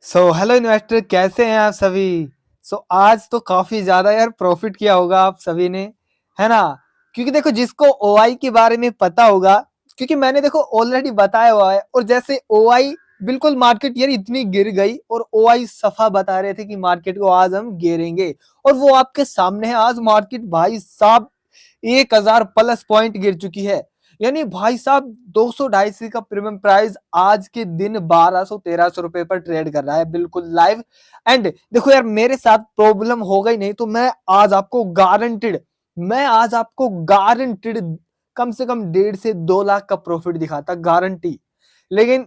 Hello investor, कैसे हैं आप सभी। आज तो काफी ज्यादा यार प्रॉफिट किया होगा आप सभी ने, है ना। क्योंकि देखो, जिसको ओआई के बारे में पता होगा, क्योंकि मैंने देखो ऑलरेडी बताया हुआ है। और जैसे ओआई बिल्कुल मार्केट यार इतनी गिर गई, और ओआई सफा बता रहे थे कि मार्केट को आज हम गिरेंगे, और वो आपके सामने है। आज मार्केट भाई साहब 1000 प्लस पॉइंट गिर चुकी है। यानी भाई साहब 200-250 का प्रीमियम प्राइस आज के दिन 1200-1300 रुपए पर ट्रेड कर रहा है, बिल्कुल लाइव। एंड देखो यार, मेरे साथ प्रॉब्लम हो गई नहीं तो मैं आज आपको गारंटेड कम से कम 1.5 से 2 लाख का प्रॉफिट दिखाता, गारंटी। लेकिन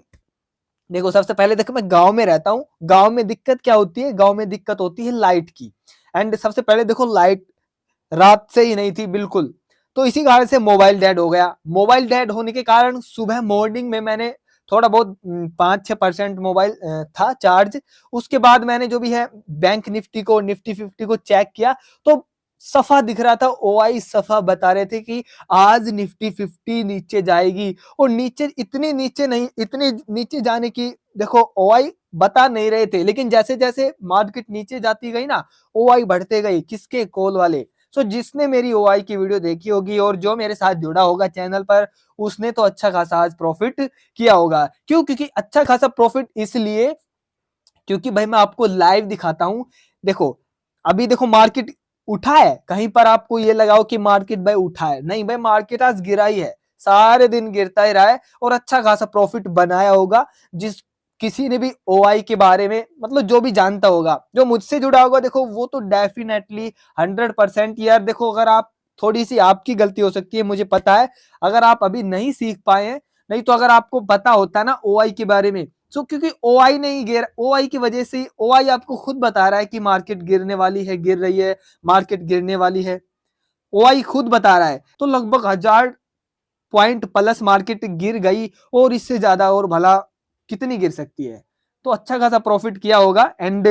देखो, सबसे पहले देखो, मैं गांव में रहता हूँ। गांव में दिक्कत क्या होती है? गांव में दिक्कत होती है लाइट की। एंड सबसे पहले देखो, लाइट रात से ही नहीं थी बिल्कुल। तो इसी कारण से मोबाइल डेड हो गया। मोबाइल डेड होने के कारण सुबह मॉर्निंग में मैंने थोड़ा बहुत 5-6% मोबाइल था चार्ज। उसके बाद मैंने जो भी है बैंक निफ्टी को, निफ्टी 50 को चेक किया, तो सफा दिख रहा था। ओआई सफा बता रहे थे कि आज निफ्टी 50 नीचे जाएगी। और नीचे, इतनी नीचे नहीं, इतने नीचे जाने की देखो ओआई बता नहीं रहे थे, लेकिन जैसे जैसे मार्केट नीचे जाती गई ना, ओआई बढ़ते गई। किसके? कॉल वाले। जिसने मेरी ओआई की वीडियो देखी होगी और जो मेरे साथ जुड़ा होगा चैनल पर, उसने तो अच्छा खासा आज प्रॉफिट किया होगा। क्यों? क्योंकि अच्छा खासा प्रॉफिट इसलिए क्योंकि भाई मैं आपको लाइव दिखाता हूं। देखो, अभी देखो मार्केट उठा है। कहीं पर आपको ये लगाओ कि मार्केट भाई उठा है, नहीं भाई, मार्केट आज गिरा ही है। सारे दिन गिरता ही रहा है और अच्छा खासा प्रॉफिट बनाया होगा। जिस किसी ने भी ओआई के बारे में, मतलब जो भी जानता होगा, जो मुझसे जुड़ा होगा, देखो वो तो डेफिनेटली 100% यार। देखो, अगर आप, थोड़ी सी आपकी गलती हो सकती है, मुझे पता है। अगर आप अभी नहीं सीख पाए हैं, नहीं तो अगर आपको पता होता ना ओआई के बारे में, क्योंकि ओआई नहीं गिर, ओआई की वजह से, ओआई आपको खुद बता रहा है कि मार्केट गिरने वाली है, गिर रही है, मार्केट गिरने वाली है। ओआई खुद बता रहा है। तो लगभग 1000 पॉइंट प्लस मार्केट गिर गई, और इससे ज्यादा और भला कितनी गिर सकती है। तो अच्छा खासा प्रॉफिट किया होगा। एंड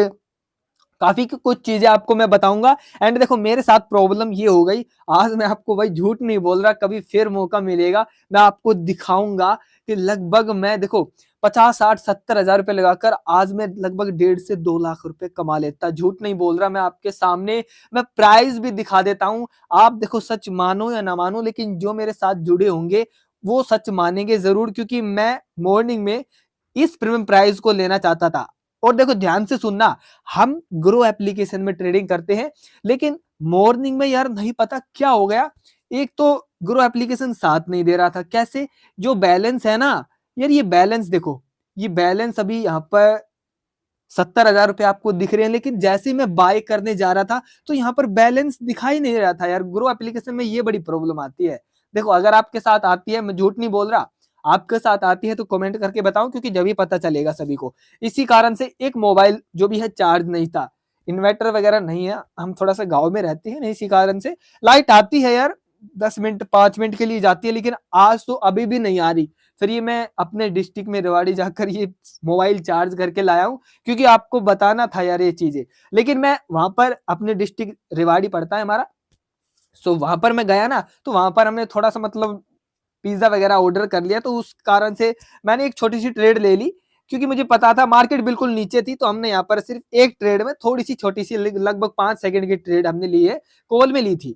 काफी कुछ चीजें आपको मैं बताऊंगा। एंड देखो, मेरे साथ प्रॉब्लम ये हो गई। आज मैं आपको भाई झूठ नहीं बोल रहा, कभी फिर मौका मिलेगा मैं आपको दिखाऊंगा कि लगभग मैं देखो 50-60-70 हजार रुपए लगाकर आज मैं लगभग 1.5 से 2 लाख रुपए कमा लेता। झूठ नहीं बोल रहा मैं आपके सामने। मैं प्राइस भी दिखा देता हूं। आप देखो, सच मानो या ना मानो, लेकिन जो मेरे साथ जुड़े होंगे वो सच मानेंगे जरूर, क्योंकि मैं मॉर्निंग में इस प्रीमियम प्राइस को लेना चाहता था। और देखो, ध्यान से सुनना, हम ग्रो एप्लीकेशन में ट्रेडिंग करते हैं, लेकिन मॉर्निंग में यार नहीं पता क्या हो गया। एक तो ग्रो एप्लीकेशन साथ नहीं दे रहा था। कैसे? जो बैलेंस है ना यार, ये बैलेंस देखो, ये बैलेंस अभी यहाँ पर 70 हजार रुपए आपको दिख रहे हैं, लेकिन जैसे ही मैं बाय करने जा रहा था तो यहाँ पर बैलेंस दिखाई नहीं रहा था। यार, ग्रो एप्लीकेशन में ये बड़ी प्रॉब्लम आती है। देखो, अगर आपके साथ आती है, मैं झूठ नहीं बोल रहा, आपके साथ आती है तो कमेंट करके बताओ, क्योंकि जब ही पता चलेगा सभी को। इसी कारण से एक मोबाइल जो भी है चार्ज नहीं था, इन्वर्टर वगैरह नहीं है, हम थोड़ा सा गाँव में रहते हैं ना, इसी कारण से लाइट आती है यार, 10 मिनट 5 मिनट के लिए जाती है, लेकिन आज तो अभी भी नहीं आ रही। फिर ये मैं अपने डिस्ट्रिक्ट में रेवाड़ी जाकर ये मोबाइल चार्ज करके लाया हूँ, क्योंकि आपको बताना था यार ये चीजें। लेकिन मैं वहां पर, अपने डिस्ट्रिक्ट रेवाड़ी पड़ता है हमारा, वहां पर मैं गया ना, तो वहां पर हमने थोड़ा सा मतलब पिज्जा वगैरह ऑर्डर कर लिया, तो उस कारण से मैंने एक छोटी सी ट्रेड ले ली। क्योंकि मुझे पता था मार्केट बिल्कुल नीचे थी, तो हमने यहाँ पर सिर्फ एक ट्रेड में थोड़ी सी छोटी सी लगभग 5 सेकंड की ट्रेड हमने ली है, कॉल में ली थी।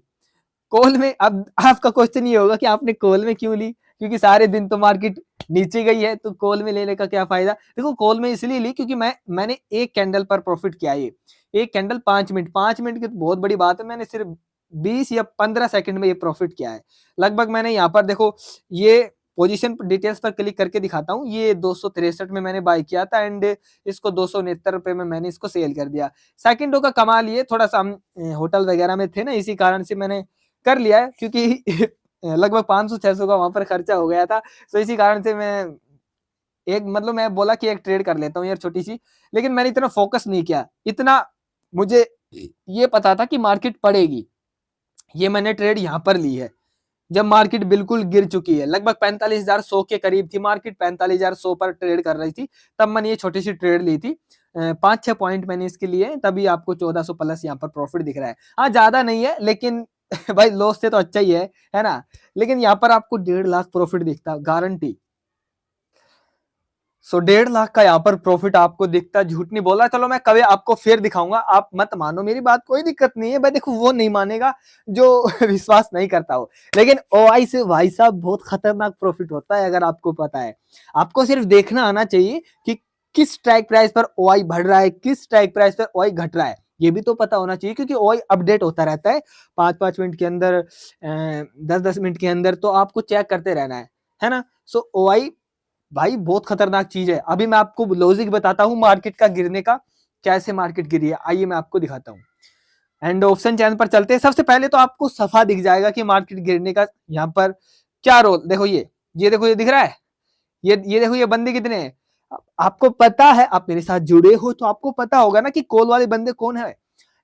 कॉल में, अब आपका क्वेश्चन ये होगा कि आपने कॉल में क्यों ली, क्योंकि सारे दिन तो मार्केट नीचे गई है, तो कॉल में लेने का क्या फायदा। देखो, कॉल में इसलिए ली क्योंकि मैंने एक कैंडल पर प्रॉफिट किया। ये एक कैंडल 5 मिनट, 5 मिनट की तो बहुत बड़ी बात है, मैंने सिर्फ 20 या 15 सेकंड में ये प्रॉफिट किया है। लगभग मैंने यहाँ पर देखो, ये पोजीशन डिटेल्स पर क्लिक करके दिखाता हूँ। ये 263 में मैंने बाय किया था, एंड इसको 269 रुपए में मैंने इसको सेल कर दिया। सेकंडों का कमाल। ये थोड़ा सा हम होटल वगैरह में थे ना, इसी कारण से मैंने कर लिया है, क्योंकि लगभग 500-600 का वहां पर खर्चा हो गया था। तो इसी कारण से मैं एक, मतलब मैं बोला कि एक ट्रेड कर लेता हूँ यार छोटी सी। लेकिन मैंने इतना फोकस नहीं किया। इतना मुझे ये पता था कि मार्केट पड़ेगी। ये मैंने ट्रेड यहाँ पर ली है जब मार्केट बिल्कुल गिर चुकी है। लगभग 45,100 के करीब थी मार्केट, 45,100 पर ट्रेड कर रही थी, तब मैंने ये छोटी सी ट्रेड ली थी। 5-6 पॉइंट मैंने इसके लिए, तभी आपको 1400 प्लस यहाँ पर प्रॉफिट दिख रहा है। हाँ, ज्यादा नहीं है, लेकिन भाई लॉस से तो अच्छा ही है ना। लेकिन यहाँ पर आपको 1.5 लाख प्रॉफिट दिखता, गारंटी। सो 1.5 लाख का यहाँ पर प्रॉफिट आपको दिखता, झूठ नहीं बोला। चलो मैं कभी आपको फिर दिखाऊंगा, आप मत मानो मेरी बात, कोई दिक्कत नहीं है भाई। देखो वो नहीं मानेगा जो विश्वास नहीं करता हो, लेकिन ओआई से भाई साहब बहुत खतरनाक प्रॉफिट होता है। अगर आपको पता है, आपको सिर्फ देखना आना चाहिए कि किस स्ट्राइक प्राइस पर ओआई बढ़ रहा है, किस स्ट्राइक प्राइस पर ओआई घट रहा है, ये भी तो पता होना चाहिए, क्योंकि ओआई अपडेट होता रहता है 5-5 मिनट के अंदर, 10-10 मिनट के अंदर, तो आपको चेक करते रहना है ना। सो ओआई भाई बहुत खतरनाक चीज है। अभी मैं आपको लॉजिक बताता हूँ मार्केट का गिरने का, कैसे मार्केट गिरी है, आइए मैं आपको दिखाता हूँ। एंड ऑप्शन चैनल पर चलते हैं। सबसे पहले तो आपको सफा दिख जाएगा कि मार्केट गिरने का यहाँ पर क्या रोल। देखो ये देखो, ये दिख रहा है, ये देखो, ये बंदे कितने हैं आपको पता है, आप मेरे साथ जुड़े हो तो आपको पता होगा ना कि कॉल वाले बंदे कौन है।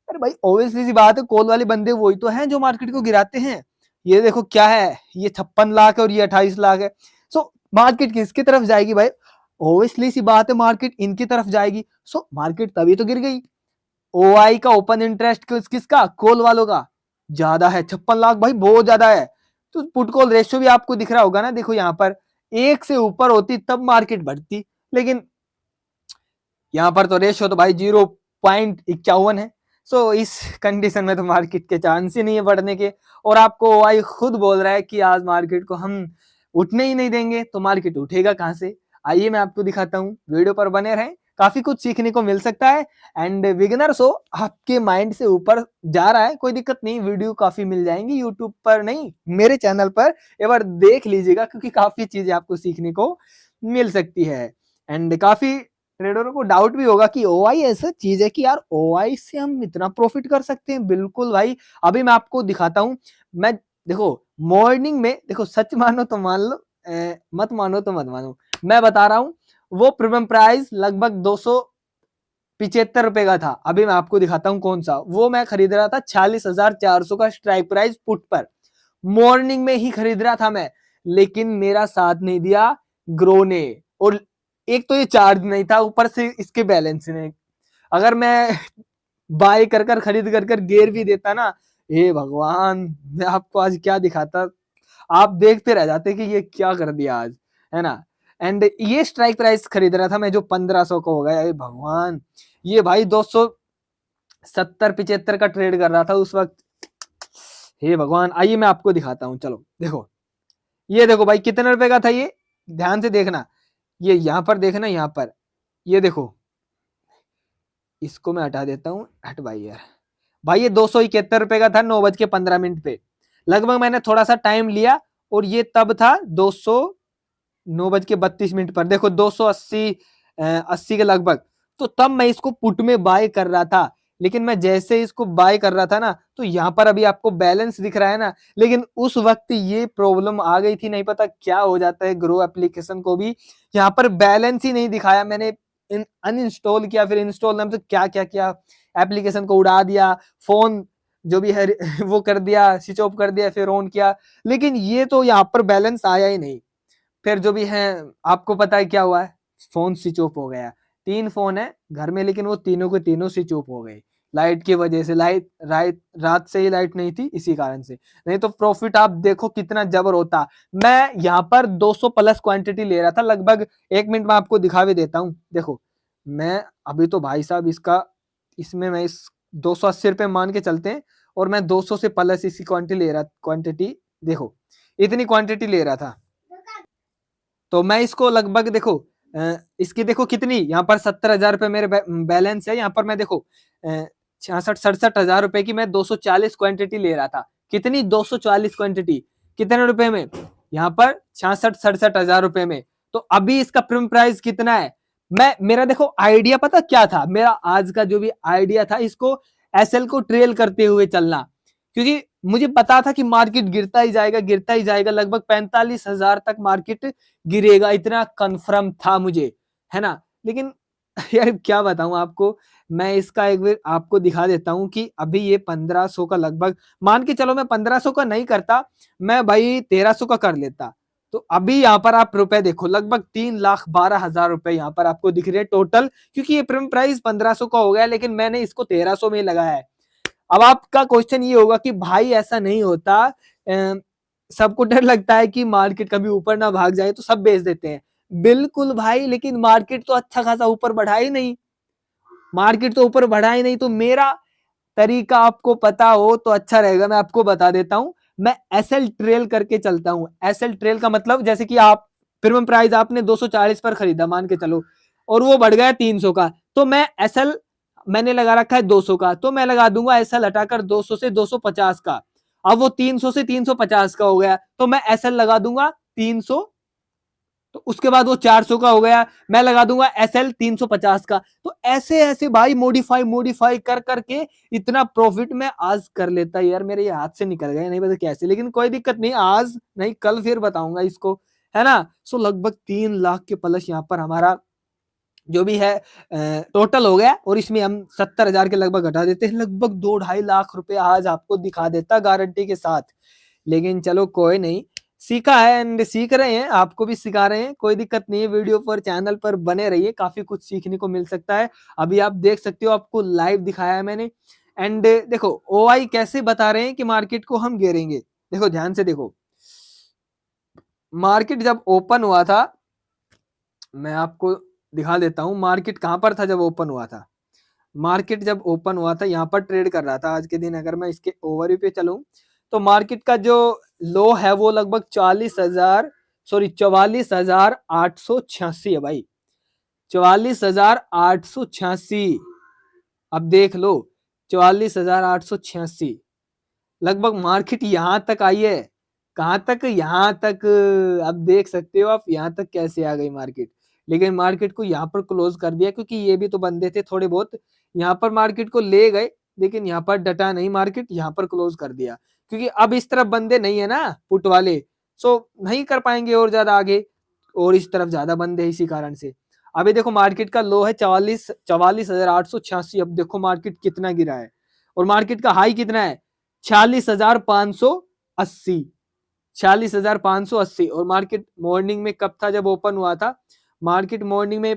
अरे भाई ऑब्वियसली सी बात है, कॉल वाले बंदे वही तो हैं जो मार्केट को गिराते हैं। ये देखो क्या है, ये 56 लाख है और ये 28 लाख है। सो मार्केट किसकी तरफ जाएगी भाई, ऑब्वियसली सी बात है मार्केट इनकी तरफ जाएगी। सो मार्केट तभी तो गिर गई। ओआई का ओपन इंटरेस्ट किसका, कॉल वालों का ज्यादा है, 56 लाख भाई बहुत ज्यादा है। तो पुट कॉल रेशियो भी आपको दिख रहा होगा ना, देखो यहाँ पर 1 से ऊपर होती तब मार्केट बढ़ती, लेकिन यहाँ पर तो रेशियो तो भाई 0.51 है। सो इस कंडीशन में तो मार्केट के चांस ही नहीं है बढ़ने के, और आपको ओआई खुद बोल रहा है कि आज मार्केट को हम उठने ही नहीं देंगे, तो मार्केट उठेगा कहां से। आइए मैं आपको दिखाता हूँ, वीडियो पर बने रहें, काफी कुछ सीखने को मिल सकता है। एंड बिगिनर्स हो, आपके माइंड से ऊपर जा रहा है, कोई दिक्कत नहीं, वीडियो काफी मिल जाएंगी यूट्यूब पर, नहीं मेरे चैनल पर एक बार देख लीजिएगा, क्योंकि काफी चीजें आपको सीखने को मिल सकती है। एंड काफी ट्रेडरों को डाउट भी होगा कि ओआई ऐसा चीज है कि यार ओआई से हम इतना प्रॉफिट कर सकते हैं। बिल्कुल भाई, अभी मैं आपको दिखाता हूं। मैं देखो मॉर्निंग में, देखो सच मानो तो मान लो, मत मानो तो मत मानो, मैं बता रहा हूं, वो प्रीमियम प्राइस लगभग 275 रुपए का था। अभी मैं आपको दिखाता हूं कौन सा, वो मैं खरीद रहा था 46,400 का स्ट्राइक प्राइस पुट पर, मॉर्निंग में ही खरीद रहा था मैं, लेकिन मेरा साथ नहीं दिया ग्रो ने। और एक तो ये चार्ज नहीं था, ऊपर से इसके बैलेंस नहीं। अगर मैं बाय कर खरीद कर गिर भी देता ना, हे भगवान, मैं आपको आज क्या दिखाता, आप देखते रह जाते कि ये क्या कर दिया आज, है ना। एंड ये स्ट्राइक प्राइस खरीद रहा था मैं जो 1500 का हो गया, हे भगवान। ये भाई 270-75 का ट्रेड कर रहा था उस वक्त, हे भगवान। आइए मैं आपको दिखाता हूँ, चलो देखो, ये देखो भाई कितने रुपए का था ये, ध्यान से देखना, ये यहाँ पर देखना, यहाँ पर ये देखो, इसको मैं हटा देता हूँ, हट भाई यार। भाई ये 271 रुपए का था 9:15 पे, लगभग मैंने थोड़ा सा टाइम लिया, और ये तब था 9:32 पर, देखो 280 80 के लगभग। तो तब मैं इसको पुट में बाय कर रहा था, लेकिन मैं जैसे इसको बाय कर रहा था ना, तो यहाँ पर अभी आपको बैलेंस दिख रहा है ना, लेकिन उस वक्त ये प्रॉब्लम आ गई थी, नहीं पता क्या हो जाता है, ग्रो एप्लीकेशन को भी यहाँ पर बैलेंस ही नहीं दिखाया। मैंने अनइंस्टॉल किया, फिर इंस्टॉल नाम से क्या क्या किया, एप्लीकेशन को उड़ा दिया, फोन जो भी है वो कर दिया, स्विच ऑफ कर दिया, फिर ऑन किया, लेकिन ये तो यहाँ पर बैलेंस आया ही नहीं। फिर जो भी है आपको पता है क्या हुआ है, फोन स्विच ऑफ हो गया। 3 फोन है घर में, लेकिन वो तीनों के तीनों स्विच ऑफ हो गए लाइट की वजह से। रात से ही लाइट नहीं थी, इसी कारण से, नहीं तो प्रॉफिट आप देखो कितना जबर होता। मैं यहाँ पर 200 प्लस क्वांटिटी ले रहा था लगभग, 1 मिनट में आपको दिखा भी देता हूँ। देखो मैं अभी तो भाई साहब इसमें मैं इस 280 रुपए मान के चलते हैं, और मैं 200 से प्लस इसकी क्वांटिटी देखो, इतनी क्वांटिटी ले रहा था। तो मैं इसको लगभग देखो, इसकी देखो कितनी, यहाँ पर 70,000 रुपए मेरे बैलेंस है। यहाँ पर मैं देखो 66-67 रुपए की मैं 240 क्वांटिटी ले रहा था। कितनी, 240 क्वांटिटी, कितने रुपए में, यहाँ पर 66-67 रुपए में। तो अभी इसका प्रीमियम प्राइस कितना है, मेरा देखो आइडिया पता क्या था, मेरा आज का जो भी आइडिया था, इसको एसएल को ट्रेल करते हुए चलना, क्योंकि मुझे पता था कि मार्केट गिरता ही जाएगा, लगभग 45,000 तक मार्केट गिरेगा, इतना कंफर्म था मुझे, है ना। लेकिन यार क्या बताऊं आपको, मैं इसका एक बार आपको दिखा देता हूं कि अभी ये 1500 का लगभग, मान के चलो मैं 1500 का नहीं करता, मैं भाई 1300 का कर लेता। तो अभी यहाँ पर आप रुपए देखो, लगभग 3,12,000 रुपए यहाँ पर आपको दिख रहे हैं टोटल, क्योंकि ये प्रीमियम प्राइस 1500 का हो गया, लेकिन मैंने इसको 1300 में लगाया है। अब आपका क्वेश्चन ये होगा कि भाई ऐसा नहीं होता, सबको डर लगता है कि मार्केट कभी ऊपर ना भाग जाए तो सब बेच देते हैं। बिल्कुल भाई, लेकिन मार्केट तो अच्छा खासा ऊपर बढ़ा ही नहीं, मार्केट तो ऊपर बढ़ा ही नहीं। तो मेरा तरीका आपको पता हो तो अच्छा रहेगा, मैं आपको बता देता हूं। मैं एसएल ट्रेल करके चलता हूं। एसएल ट्रेल का मतलब जैसे कि आप प्रीमियम प्राइस आपने 240 पर खरीदा मान के चलो, और वो बढ़ गया 300 का, तो मैं एसएल मैंने लगा रखा है 200 का, तो मैं लगा दूंगा एसएल हटाकर 200 से 250 का। अब वो 300 से 350 का हो गया, तो मैं एसएल लगा दूंगा 300, तो उसके बाद वो 400 का हो गया, मैं लगा दूंगा एसएल 350 का। तो ऐसे ऐसे भाई मॉडिफाई मॉडिफाई कर करके इतना प्रॉफिट में आज कर लेता यार, मेरे ये हाथ से निकल गए, नहीं पता कैसे, लेकिन कोई दिक्कत नहीं, आज नहीं कल फिर बताऊंगा इसको, है ना। सो लगभग 3 लाख के प्लस यहाँ पर हमारा जो भी है टोटल हो गया, और इसमें हम 70,000 के लगभग घटा देते हैं, लगभग 2-2.5 लाख रुपए आज आपको दिखा देता गारंटी के साथ। लेकिन चलो कोई नहीं, सीखा है एंड सीख रहे हैं, आपको भी सिखा रहे हैं, कोई दिक्कत नहीं है। वीडियो पर चैनल पर बने रहिए, काफी कुछ सीखने को मिल सकता है। अभी आप देख सकते हो, आपको लाइव दिखाया है मैंने। एंड देखो ओआई कैसे बता रहे हैं कि मार्केट को हम घेरेंगे, देखो ध्यान से देखो। मार्केट जब ओपन हुआ था, मैं आपको दिखा देता हूं मार्केट कहां पर था जब ओपन हुआ था। मार्केट जब ओपन हुआ था यहाँ पर ट्रेड कर रहा था आज के दिन, अगर मैं इसके ओवरव्यू पे चलूं तो मार्केट का जो लो है वो लगभग 44,886 है भाई, 44,886। अब देख लो 44,886, लगभग मार्केट यहां तक आई है, कहां तक, यहां तक। अब देख सकते हो आप यहां तक कैसे आ गई मार्केट, लेकिन मार्केट को यहाँ पर क्लोज कर दिया, क्योंकि ये भी तो बंदे थे थोड़े बहुत, यहाँ पर मार्केट को ले गए, लेकिन यहाँ पर डटा नहीं, मार्केट यहाँ पर क्लोज कर दिया, क्योंकि अब इस तरफ बंदे नहीं है ना पुट वाले, सो नहीं कर पाएंगे और ज्यादा आगे, और इस तरफ ज्यादा बंदे हैं, इसी कारण से। अभी देखो मार्केट का लो है 44,886। अब देखो मार्केट कितना गिरा है, और मार्केट का हाई कितना है 46,580, 46,580। और मार्केट मॉर्निंग में कब था जब ओपन हुआ था, मार्केट मॉर्निंग में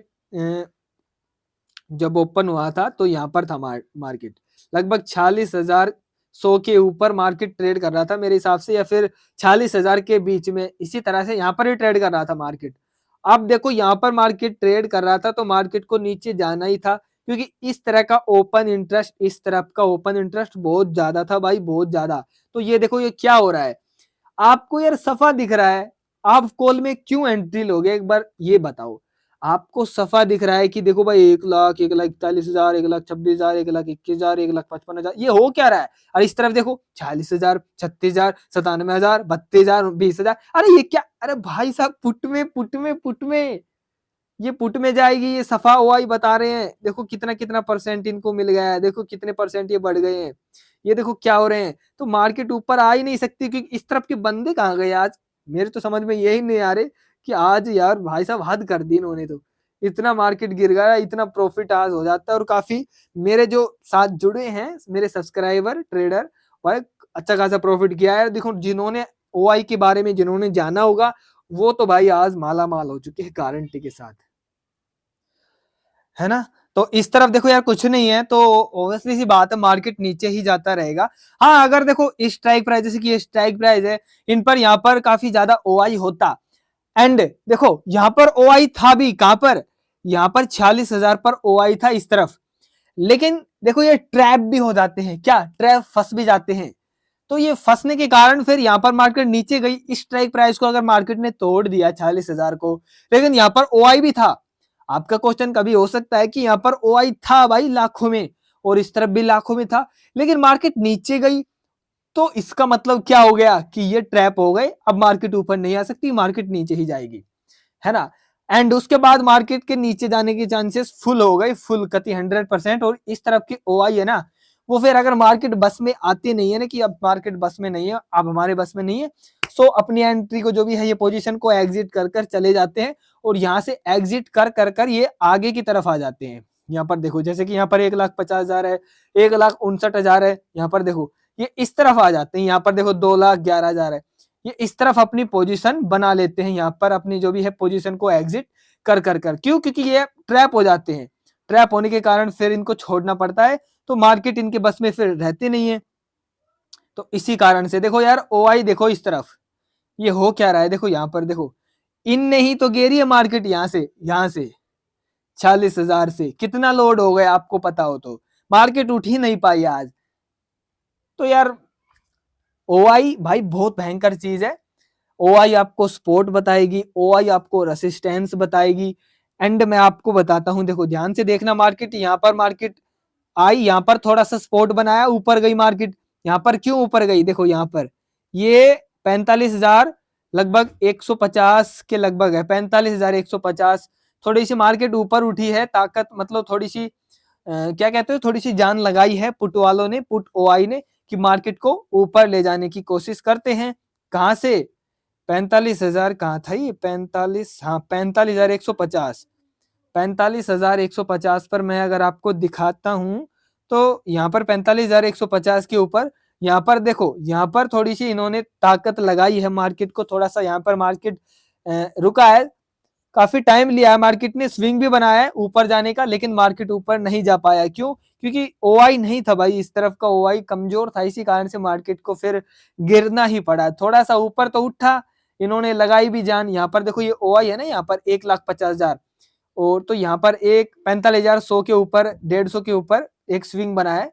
जब ओपन हुआ था तो यहाँ पर था मार्केट लगभग 46,100 के ऊपर मार्केट ट्रेड कर रहा था मेरे हिसाब से, या फिर 46,000 के बीच में, इसी तरह से यहाँ पर ही ट्रेड कर रहा था मार्केट। अब देखो यहाँ पर मार्केट ट्रेड कर रहा था तो मार्केट को नीचे जाना ही था, क्योंकि इस तरह का ओपन इंटरेस्ट, इस तरफ का ओपन इंटरेस्ट बहुत ज्यादा था भाई, बहुत ज्यादा। तो ये देखो ये क्या हो रहा है, आपको यार सफा दिख रहा है, आप कॉल में क्यों एंट्री लोगे, एक बार ये बताओ। आपको सफा दिख रहा है कि देखो भाई 1 लाख, 1,41,000, 1,26,000, 1,21,000, 1,55,000, ये हो क्या रहा है। और इस तरफ देखो 46,000, 36,000, 97,000, 32,000, 20,000, अरे ये क्या, अरे भाई साहब पुट में पुट में पुट में, ये पुट में जाएगी, ये सफा ओआई बता रहे हैं। देखो कितना कितना परसेंट इनको मिल गया है, देखो कितने परसेंट ये बढ़ गए हैं, ये देखो क्या हो रहे हैं। तो मार्केट ऊपर आ ही नहीं सकती, क्योंकि इस तरफ के बंदे कहाँ गए आज, मेरे तो समझ में यही नहीं आ रहे कि आज यार भाई साहब हद कर दी इन्होंने, तो इतना मार्केट गिर गया, इतना प्रॉफिट आज हो जाता है। और काफी मेरे जो साथ जुड़े हैं मेरे सब्सक्राइबर ट्रेडर, भाई अच्छा खासा प्रॉफिट किया है। देखो जिन्होंने ओआई के बारे में जिन्होंने जाना होगा वो तो भाई आज माला माल हो चुके हैं गारंटी के साथ, है ना। तो इस तरफ देखो यार कुछ नहीं है, तो ऑब्वियसली सी बात है मार्केट नीचे ही जाता रहेगा। हाँ अगर देखो स्ट्राइक प्राइस, जैसे कि ये स्ट्राइक प्राइस है, इन पर यहाँ पर काफी ज्यादा ओआई होता, एंड देखो यहाँ पर ओआई था भी, कहां पर, यहाँ पर 46,000 पर ओआई था इस तरफ। लेकिन देखो ये ट्रैप भी हो जाते हैं, क्या ट्रैप फंस भी जाते हैं, तो ये फंसने के कारण फिर यहाँ पर मार्केट नीचे गई। इस स्ट्राइक प्राइस को अगर मार्केट ने तोड़ दिया 46,000 को, लेकिन यहाँ पर ओआई भी था। आपका क्वेश्चन कभी हो सकता है कि यहाँ पर ओआई था भाई लाखों में, और इस तरफ भी लाखों में था, लेकिन मार्केट नीचे गई, तो इसका मतलब क्या हो गया कि ये ट्रैप हो गए, अब मार्केट ऊपर नहीं आ सकती, मार्केट नीचे ही जाएगी, है ना। एंड उसके बाद मार्केट के नीचे जाने की चांसेस फुल हो गए, फुल कति 100%। और इस तरफ की ओआई है ना, वो फिर अगर मार्केट बस में आती नहीं है ना, कि अब मार्केट बस में नहीं है, अब हमारे बस में नहीं है, सो अपनी एंट्री को जो भी है ये पोजीशन को एग्जिट कर कर चले जाते हैं, और यहाँ से एग्जिट कर कर कर ये आगे की तरफ आ जाते हैं। यहाँ पर देखो जैसे कि यहाँ पर 1,50,000 है, 1,59,000 है, यहाँ पर देखो ये इस तरफ आ जाते हैं, यहाँ पर देखो 2,11,000 है, ये इस तरफ अपनी पोजीशन बना लेते हैं, यहाँ पर अपनी जो भी है पोजीशन को एग्जिट कर कर कर, क्यों, क्योंकि ये ट्रैप हो जाते हैं, ट्रैप होने के कारण फिर इनको छोड़ना पड़ता है, तो मार्केट इनके बस में फिर रहते नहीं है। तो इसी कारण से देखो यार ओआई देखो इस तरफ ये हो क्या रहा है, देखो यहाँ पर देखो इनने ही तो गिरी है मार्केट यहाँ से 46,000 से। कितना लोड हो गया आपको पता हो तो, मार्केट उठ ही नहीं पाई आज। तो यार ओआई भाई बहुत भयंकर चीज है। ओआई आपको सपोर्ट बताएगी, ओआई आपको रेसिस्टेंस बताएगी। एंड मैं आपको बताता हूं, देखो ध्यान से देखना, मार्केट यहाँ पर मार्केट आई, यहाँ पर थोड़ा सा सपोर्ट बनाया, ऊपर गई मार्केट। यहाँ पर क्यों ऊपर गई, देखो यहाँ पर ये 45,000 लगभग 150 के लगभग है, 45,150। थोड़ी सी मार्केट ऊपर उठी है, ताकत मतलब थोड़ी सी क्या कहते हो, थोड़ी सी जान लगाई है पुट वालों ने, पुट ओआई ने, कि मार्केट को ऊपर ले जाने की कोशिश करते हैं। कहां से, 45,000 कहाँ था ये, 45, हाँ 45,150, 45,150 पर मैं अगर आपको दिखाता हूं तो यहाँ पर 45,150 के ऊपर, यहाँ पर देखो, यहाँ पर थोड़ी सी इन्होंने ताकत लगाई है मार्केट को, थोड़ा सा यहाँ पर मार्केट रुका है, काफी टाइम लिया है मार्केट ने, स्विंग भी बनाया है ऊपर जाने का, लेकिन मार्केट ऊपर नहीं जा पाया। क्यों, क्योंकि ओआई नहीं था भाई, इस तरफ का ओआई कमजोर था, इसी कारण से मार्केट को फिर गिरना ही पड़ा। थोड़ा सा ऊपर तो उठा, इन्होंने लगाई भी जान। यहाँ पर देखो ये ओआई है ना, यहाँ पर 1,50,000, और तो यहाँ पर एक 45,100 के ऊपर, 150 के ऊपर एक स्विंग बना है।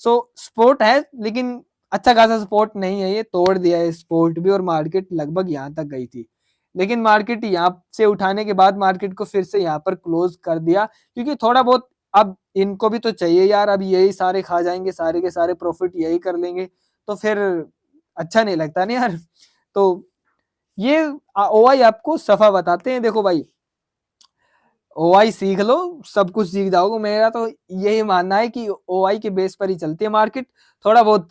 सो स्पोर्ट है, लेकिन अच्छा खासा स्पोर्ट नहीं है, ये तोड़ दिया है स्पोर्ट भी, और मार्केट लगभग यहाँ तक गई थी। लेकिन मार्केट यहाँ से उठाने के बाद मार्केट को फिर से यहाँ पर क्लोज कर दिया, क्योंकि थोड़ा बहुत अब इनको भी तो चाहिए यार, अब यही सारे खा जाएंगे, सारे के सारे प्रॉफिट यही कर लेंगे, तो फिर अच्छा नहीं लगता ना यार। तो ये ओआई आपको सफा बताते हैं, देखो भाई ओआई सीख लो, सब कुछ सीख जाओगे। मेरा तो यही मानना है कि ओआई के बेस पर ही चलती है मार्केट, थोड़ा बहुत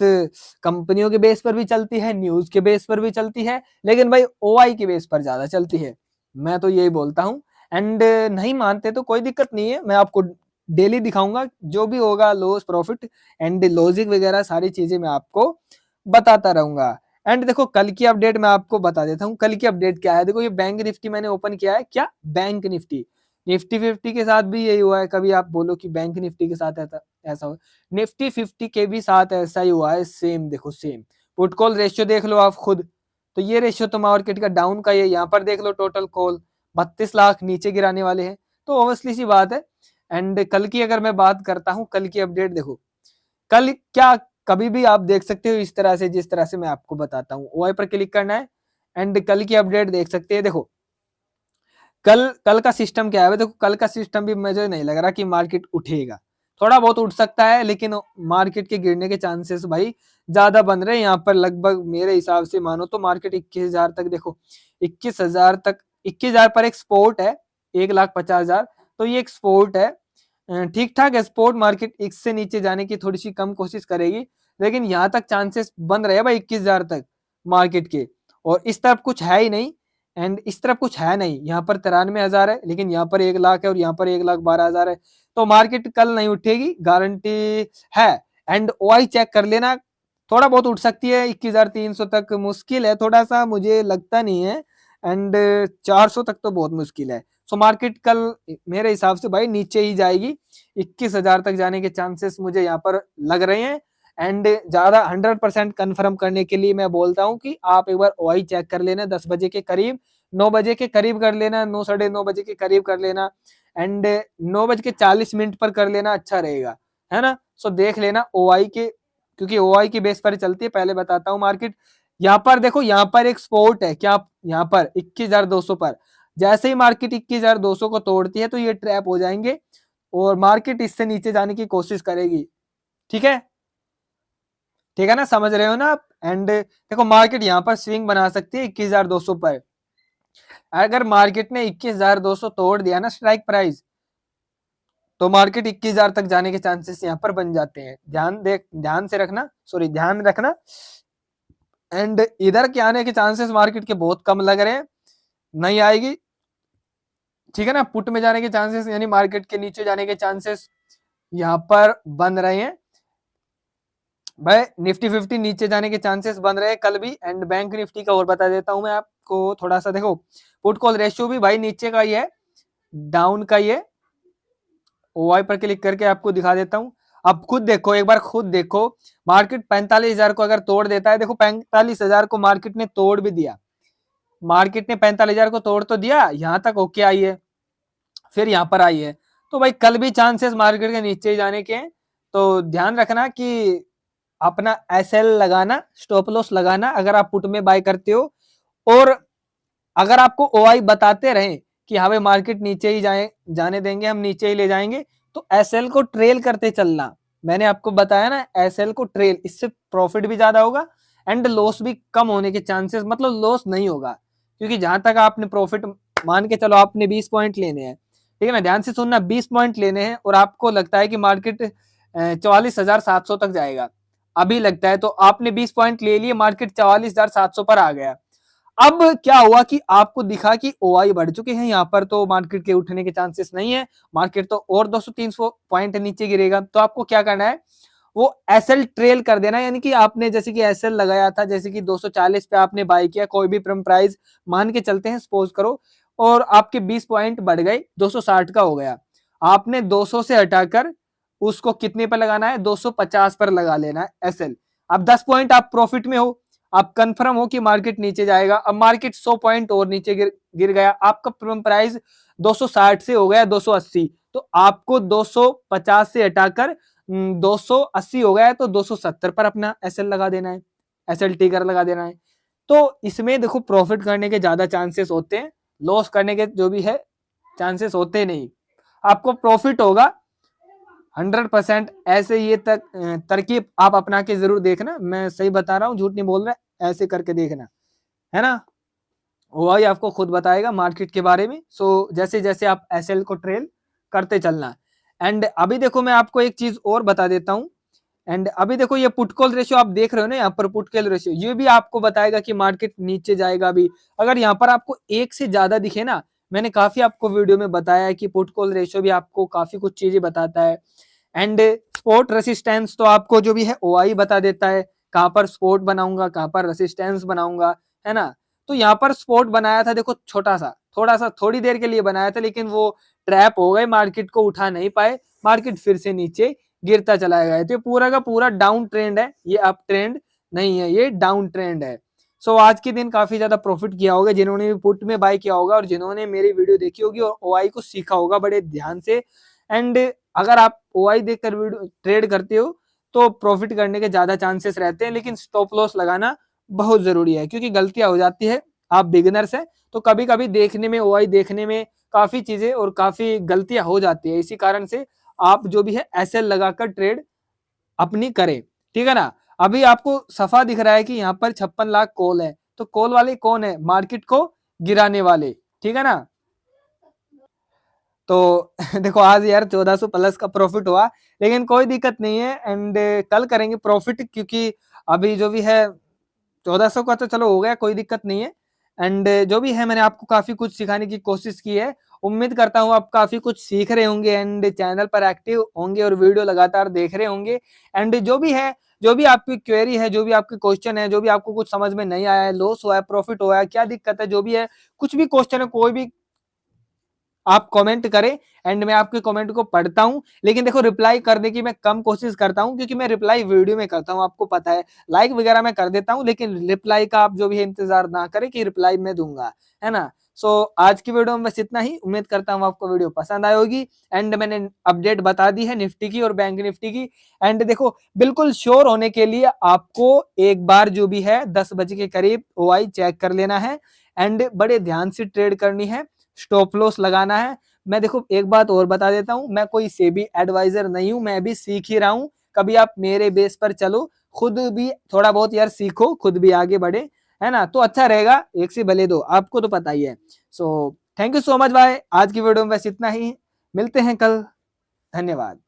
कंपनियों के बेस पर भी चलती है, न्यूज के बेस पर भी चलती है, लेकिन भाई ओआई के बेस पर ज्यादा चलती है, मैं तो यही बोलता हूँ। एंड नहीं मानते तो कोई दिक्कत नहीं है, मैं आपको डेली दिखाऊंगा जो भी होगा, लॉस प्रॉफिट एंड लॉजिक वगैरह सारी चीजें मैं आपको बताता रहूंगा। एंड देखो कल की अपडेट मैं आपको बता देता हूँ, कल की अपडेट क्या है। देखो ये बैंक निफ्टी मैंने ओपन किया है, क्या बैंक निफ्टी, निफ्टी 50 के साथ भी यही हुआ है। कभी आप बोलो कि बैंक निफ्टी के साथ ऐसा हो, निफ्टी 50 के भी साथ ऐसा ही हुआ है, सेम देखो सेम। पुट कॉल रेशियो देख लो आप खुद, तो ये रेशियो तो मार्केट का डाउन का है। यहाँ पर देख लो टोटल कॉल 32 लाख नीचे गिराने वाले हैं, तो ऑब्वियसली सी बात है। एंड कल की अगर मैं बात करता हूँ, कल की अपडेट देखो, कल क्या कभी भी आप देख सकते हो इस तरह से, जिस तरह से मैं आपको बताता हूँ। ओआई पर क्लिक करना है एंड कल की अपडेट देख सकते हैं। देखो कल का सिस्टम क्या है, देखो कल का सिस्टम भी मुझे नहीं लग रहा कि मार्केट उठेगा, थोड़ा बहुत उठ सकता है, लेकिन मार्केट के गिरने के चांसेस भाई ज्यादा बन रहे हैं। यहाँ पर लगभग मेरे हिसाब से मानो तो मार्केट 21,000 तक, देखो 21,000 तक, 21,000 पर एक सपोर्ट है, 1,50,000, तो ये एक सपोर्ट है, ठीक ठाक है सपोर्ट। मार्केट इससे नीचे जाने की थोड़ी सी कम कोशिश करेगी, लेकिन यहाँ तक चांसेस बन रहे हैं भाई 21,000 तक मार्केट के, और इस तरफ कुछ है ही नहीं, एंड इस तरफ कुछ है नहीं। यहाँ पर 93,000 है, लेकिन यहाँ पर 1,00,000 है, और यहाँ पर 1,12,000 है, तो मार्केट कल नहीं उठेगी, गारंटी है। एंड ओआई चेक कर लेना, थोड़ा बहुत उठ सकती है, 21,300 तक मुश्किल है, थोड़ा सा मुझे लगता नहीं है, एंड 400 तक तो बहुत मुश्किल है। सो मार्केट कल मेरे हिसाब से भाई नीचे ही जाएगी, 21,000 तक जाने के चांसेस मुझे यहाँ पर लग रहे हैं। एंड ज्यादा 100% कन्फर्म करने के लिए मैं बोलता हूँ कि आप एक बार ओआई चेक कर लेना, 10 बजे के करीब, 9 बजे के करीब कर लेना, 9 साढ़े 9 बजे के करीब कर लेना, एंड 9:40 पर कर लेना, अच्छा रहेगा, है ना। सो देख लेना ओआई के, क्योंकि ओआई की बेस पर चलती है। पहले बताता हूँ मार्केट, यहाँ पर देखो, यहाँ पर एक सपोर्ट है, क्या यहाँ पर 21,200 पर, जैसे ही मार्केट 21,200 को तोड़ती है तो ये ट्रैप हो जाएंगे, और मार्केट इससे नीचे जाने की कोशिश करेगी, ठीक है, ठीक है ना, समझ रहे हो ना आप। एंड देखो मार्केट यहाँ पर स्विंग बना सकती है 21,200 पर, अगर मार्केट ने 21,200 तोड़ दिया ना स्ट्राइक प्राइस, तो मार्केट 21,000 तक जाने के चांसेस यहाँ पर बन जाते हैं। ध्यान से रखना, सॉरी ध्यान रखना। एंड इधर के आने के चांसेस मार्केट के बहुत कम लग रहे हैं, नहीं आएगी, ठीक है ना। पुट में जाने के चांसेस, यानी मार्केट के नीचे जाने के चांसेस यहाँ पर बन रहे हैं भाई। निफ्टी 50 नीचे जाने के चांसेस बन रहे हैं कल भी। एंड बैंक निफ्टी का और बता देता हूं मैं आपको थोड़ा सा, देखो पुट कॉल रेशियो भी भाई नीचे का ही है, डाउन का ही है। ओआई पर क्लिक करके आपको दिखा देता हूं, अब खुद देखो, एक बार खुद देखो, मार्केट 45,000 को अगर तोड़ देता है, देखो 45,000 को मार्केट ने तोड़ भी दिया, मार्केट ने 45,000 को तोड़ तो दिया, यहां तक ओके आई है, फिर यहाँ पर आई है, तो भाई कल भी चांसेस मार्केट के नीचे जाने के हैं। तो ध्यान रखना कि अपना एसएल लगाना, स्टॉप लॉस लगाना अगर आप पुट में बाय करते हो, और अगर आपको ओआई बताते रहे कि हाँ भाई मार्केट नीचे ही जाने देंगे, हम नीचे ही ले जाएंगे, तो एसएल को ट्रेल करते चलना। मैंने आपको बताया ना, एसएल को ट्रेल, इससे प्रॉफिट भी ज्यादा होगा एंड लॉस भी कम होने के चांसेस, मतलब लॉस नहीं होगा, क्योंकि जहां तक आपने प्रॉफिट मान के चलो, आपने 20 पॉइंट लेने हैं, ठीक है ना, ध्यान से सुनना, 20 पॉइंट लेने हैं और आपको लगता है कि मार्केट 44,700 तक जाएगा, अभी लगता है, तो आपने 20 पॉइंट ले लिए, मार्केट 44,700 पर आ गया। अब क्या हुआ कि आपको दिखा कि ओआई बढ़ चुके हैं, यहाँ पर तो मार्केट के उठने के चांसेस नहीं है, मार्केट तो और 200-300 पॉइंट नीचे गिरेगा। तो आपको क्या करना है, वो एसएल ट्रेल कर देना, यानी कि आपने जैसे कि एसएल लगाया था, जैसे कि 240 पे आपने बाय किया, कोई भी प्राइस मान के चलते हैं, सपोज करो, और आपके 20 पॉइंट बढ़ गए, 260 का हो गया, आपने 200 से हटाकर उसको कितने पर लगाना है, 250 पर लगा लेना है एसएल। अब 10 पॉइंट आप प्रॉफिट में हो, आप कंफर्म हो कि मार्केट नीचे जाएगा, अब मार्केट 100 पॉइंट और नीचे गिर गया, आपका प्राइस 260 से हो गया 280, तो आपको 250 से हटाकर 280 हो गया है, तो 270 पर अपना एसएल लगा देना है, एसएल टिकर लगा देना है। तो इसमें देखो प्रॉफिट करने के ज्यादा चांसेस होते हैं, लॉस करने के जो भी है चांसेस होते नहीं, आपको प्रॉफिट होगा 100%। ऐसे ये तरकीब आप अपना के जरूर देखना, मैं सही बता रहा हूँ, झूठ नहीं बोल रहा, ऐसे करके देखना, है ना, वही आपको खुद बताएगा मार्केट के बारे में। सो जैसे जैसे आप एसएल को ट्रेल करते चलना। एंड अभी देखो मैं आपको एक चीज और बता देता हूँ, एंड अभी देखो ये पुट कॉल रेशियो आप देख रहे हो ना, यहाँ पर पुट कॉल रेशियो, ये भी आपको बताएगा कि मार्केट नीचे जाएगा अभी। अगर यहाँ पर आपको एक से ज्यादा दिखे ना, मैंने काफी आपको वीडियो में बताया है कि पुट कॉल रेशियो भी आपको काफी कुछ चीजें बताता है। एंड स्पोर्ट रेसिस्टेंस तो आपको जो भी है ओआई बता देता है, कहां पर स्पोर्ट बनाऊंगा, कहां पर रेसिस्टेंस बनाऊंगा, है ना। तो यहाँ पर स्पोर्ट बनाया था, देखो छोटा सा, थोड़ा सा, थोड़ी देर के लिए बनाया था, लेकिन वो ट्रैप हो गए, मार्केट को उठा नहीं पाए, मार्केट फिर से नीचे गिरता चला गया। तो ये पूरा का पूरा डाउन ट्रेंड है, ये अप ट्रेंड नहीं है, ये डाउन ट्रेंड है। सो आज के दिन काफी ज्यादा प्रॉफिट किया होगा जिन्होंने भी पुट में बाय किया होगा, और जिन्होंने मेरी वीडियो देखी होगी और ओआई को सीखा होगा बड़े ध्यान से। एंड अगर आप ओआई देखकर वीडियो ट्रेड करते हो तो प्रॉफिट करने के ज्यादा चांसेस रहते हैं, लेकिन स्टॉप लॉस लगाना बहुत जरूरी है, क्योंकि गलतियां हो जाती है, आप बिगिनर्स हैं, तो कभी कभी देखने में, ओआई देखने में काफी चीजें और काफी गलतियां हो जाती है, इसी कारण से आप जो भी है एसएल लगाकर ट्रेड अपनी करें, ठीक है ना। अभी आपको सफा दिख रहा है कि यहाँ पर 56 लाख कॉल है, तो कॉल वाले कौन है, मार्केट को गिराने वाले, ठीक है ना। तो देखो आज यार 1400 प्लस का प्रॉफिट हुआ, लेकिन कोई दिक्कत नहीं है, एंड कल करेंगे प्रॉफिट, क्योंकि अभी जो भी है 1400 का तो चलो हो गया, कोई दिक्कत नहीं है। एंड जो भी है मैंने आपको काफी कुछ सिखाने की कोशिश की है, उम्मीद करता हूँ आप काफी कुछ सीख रहे होंगे, एंड चैनल पर एक्टिव होंगे और वीडियो लगातार देख रहे होंगे। एंड जो भी है, जो भी आपकी क्वेरी है, जो भी आपके क्वेश्चन है, जो भी आपको कुछ समझ में नहीं आया है, लॉस हुआ है, प्रॉफिट हुआ है, क्या दिक्कत है, जो भी है, कुछ भी क्वेश्चन है, कोई भी आप कमेंट करें, एंड मैं आपके कमेंट को पढ़ता हूं। लेकिन देखो रिप्लाई करने की मैं कम कोशिश करता हूं, क्योंकि मैं रिप्लाई वीडियो में करता हूं, आपको पता है, लाइक वगैरह मैं कर देता हूं, लेकिन रिप्लाई का आप जो भी है इंतजार ना करें कि रिप्लाई मैं दूंगा, है ना। सो आज की वीडियो में बस इतना ही, उम्मीद करता हूं आपको वीडियो पसंद आई होगी। एंड मैंने अपडेट बता दी है निफ्टी की और बैंक निफ्टी की। एंड देखो बिल्कुल श्योर होने के लिए आपको एक बार जो भी है 10 बजे के करीब ओआई चेक कर लेना है, एंड बड़े ध्यान से ट्रेड करनी है, स्टॉप लॉस लगाना है। मैं देखो एक बात और बता देता हूं, मैं कोई सेबी एडवाइजर नहीं हूं, मैं भी सीख ही रहा हूं, कभी आप मेरे बेस पर चलो, खुद भी थोड़ा बहुत यार सीखो, खुद भी आगे बढ़े, है ना, तो अच्छा रहेगा, एक से भले दो, आपको तो पता ही है। So thank you so much, bye, आज की वीडियो में बस इतना ही, मिलते हैं कल, धन्यवाद।